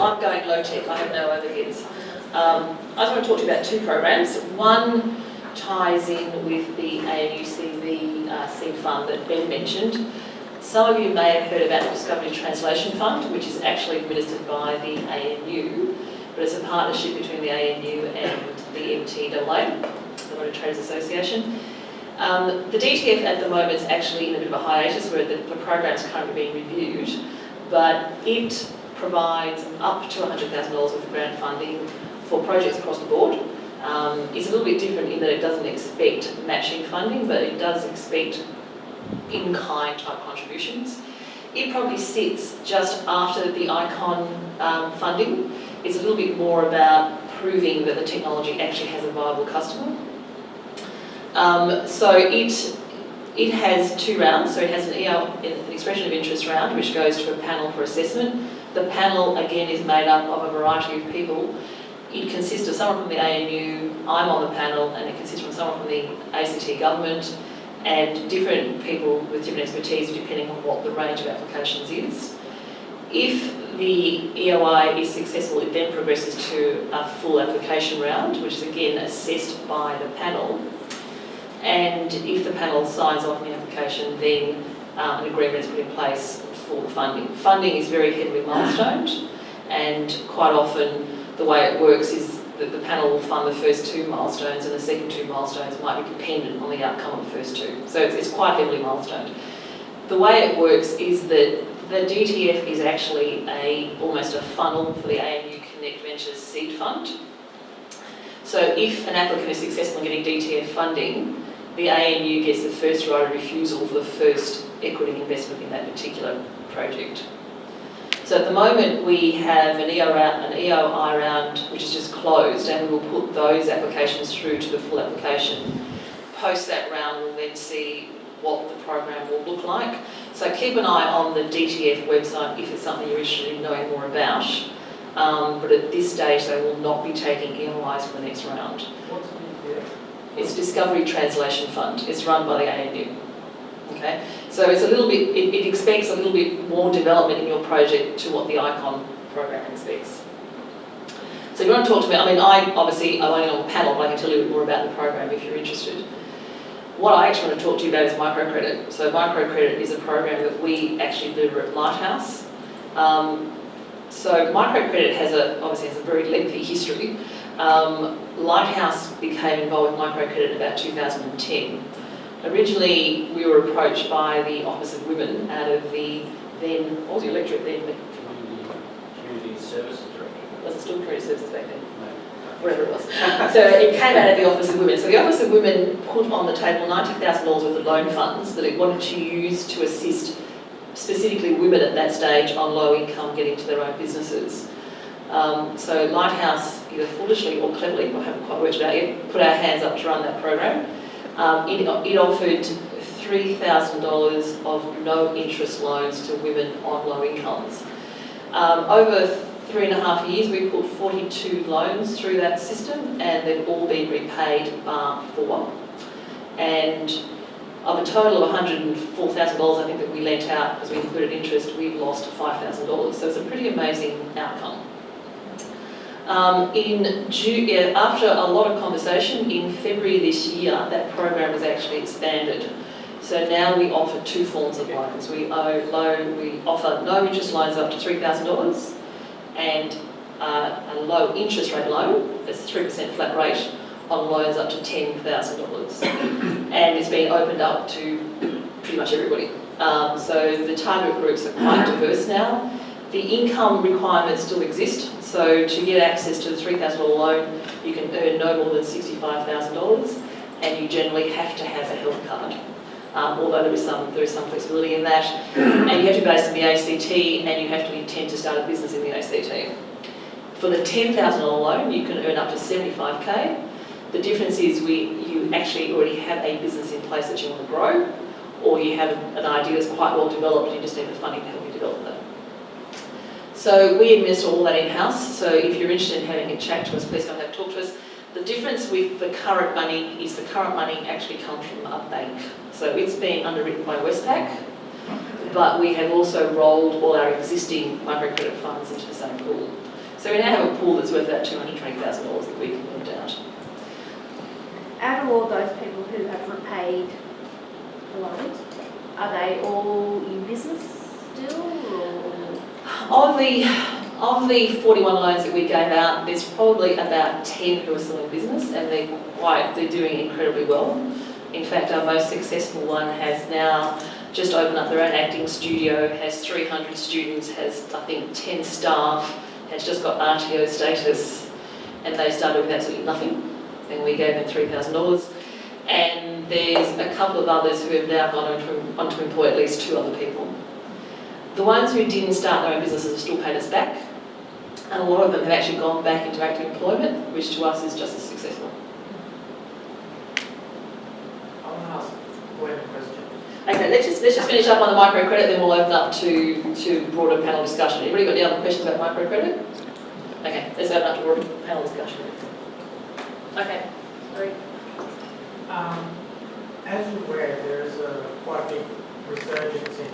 I'm going low-tech, I have no overheads. I just want to talk to you about two programs. One ties in with the ANUCV seed fund that Ben mentioned. Some of you may have heard about the Discovery Translation Fund, which is actually administered by the ANU, but it's a partnership between the ANU and the MTAA, the Motor Traders Association. The DTF at the moment is actually in a bit of a hiatus where the program is currently being reviewed, but it provides up to $100,000 worth of grant funding for projects across the board. It's a little bit different in that it doesn't expect matching funding, but it does expect in-kind type contributions. It probably sits just after the ICON funding. It's a little bit more about proving that the technology actually has a viable customer. So it has two rounds. So it has an expression of interest round, which goes to a panel for assessment. The panel, again, is made up of a variety of people. It consists of someone from the ANU, I'm on the panel, and it consists of someone from the ACT government, and different people with different expertise depending on what the range of applications is. If the EOI is successful, it then progresses to a full application round, which is again assessed by the panel. And if the panel signs off on the application, then an agreement is put in place for the funding. Funding is very heavily milestoned, and quite often the way it works is that the panel will fund the first two milestones, and the second two milestones might be dependent on the outcome of the first two. So it's quite heavily milestoned. The way it works is that the DTF is actually almost a funnel for the ANU Connect Ventures seed fund. So if an applicant is successful in getting DTF funding, the ANU gets the first right of refusal for the first equity investment in that particular project. So at the moment we have an EOI round which is just closed, and we will put those applications through to the full application. Post that round we'll then see what the program will look like. So keep an eye on the DTF website if it's something you're interested in knowing more about. But at this stage they will not be taking EOIs for the next round. What's the DTF? It's Discovery Translation Fund. It's run by the ANU. Okay, so it's a little bit. It expects a little bit more development in your project to what the ICON program expects. So if you want to talk to me, I'm only on the panel, but I can tell you a bit more about the program if you're interested. What I actually want to talk to you about is Microcredit. So Microcredit is a program that we actually deliver at Lighthouse. So Microcredit obviously has a very lengthy history. Lighthouse became involved with Microcredit in about 2010. Originally, we were approached by the Office of Women out of the then, what was the electorate then? Community Services Director. Was it still Community Services back then? No. Whatever it was. So it came out of the Office of Women. So the Office of Women put on the table $90,000 worth of loan funds that it wanted to use to assist specifically women at that stage on low income getting to their own businesses. So Lighthouse, either foolishly or cleverly, I haven't quite worked it out yet, put our hands up to run that program. It offered $3,000 of no interest loans to women on low incomes. Over 3.5 years we put 42 loans through that system, and they've all been repaid bar 4. And of a total of $104,000 I think that we lent out because we included interest, we've lost $5,000. So it's a pretty amazing outcome. After a lot of conversation, in February this year, that program was actually expanded. So now we offer two forms of loans. We offer no interest loans up to $3,000 and a low interest rate loan, that's 3% flat rate, on loans up to $10,000. And it's been opened up to pretty much everybody. So the target groups are quite diverse now. The income requirements still exist. So to get access to the $3,000 loan, you can earn no more than $65,000, and you generally have to have a health card. Although there is some flexibility in that. And you have to be based in the ACT, and you have to intend to start a business in the ACT. For the $10,000 loan, you can earn up to $75,000. The difference is you actually already have a business in place that you want to grow, or you have an idea that's quite well developed and you just need the funding to help you develop that. So we administer all that in-house, so if you're interested in having a chat to us, please come and have a talk to us. The difference with the current money is the current money actually comes from a bank. So it's being underwritten by Westpac, but we have also rolled all our existing microcredit funds into the same pool. So we now have a pool that's worth about $220,000 that we can lend out. Out of all those people who have repaid the loans, are they all in business still, or? Of the 41 loans that we gave out, there's probably about 10 who are still in business, and they're doing incredibly well. In fact, our most successful one has now just opened up their own acting studio, has 300 students, has I think 10 staff, has just got RTO status, and they started with absolutely nothing, and we gave them $3,000. And there's a couple of others who have now gone on to employ at least 2 other people. The ones who didn't start their own businesses have still paid us back, and a lot of them have actually gone back into active employment, which to us is just as successful. I want to ask Gwen a question. Okay, let's just finish up on the microcredit, then we'll open up to broader panel discussion. Anybody got any other questions about microcredit? Okay, let's open up to broader panel discussion. Okay, sorry. As you're aware, there is quite a big resurgence in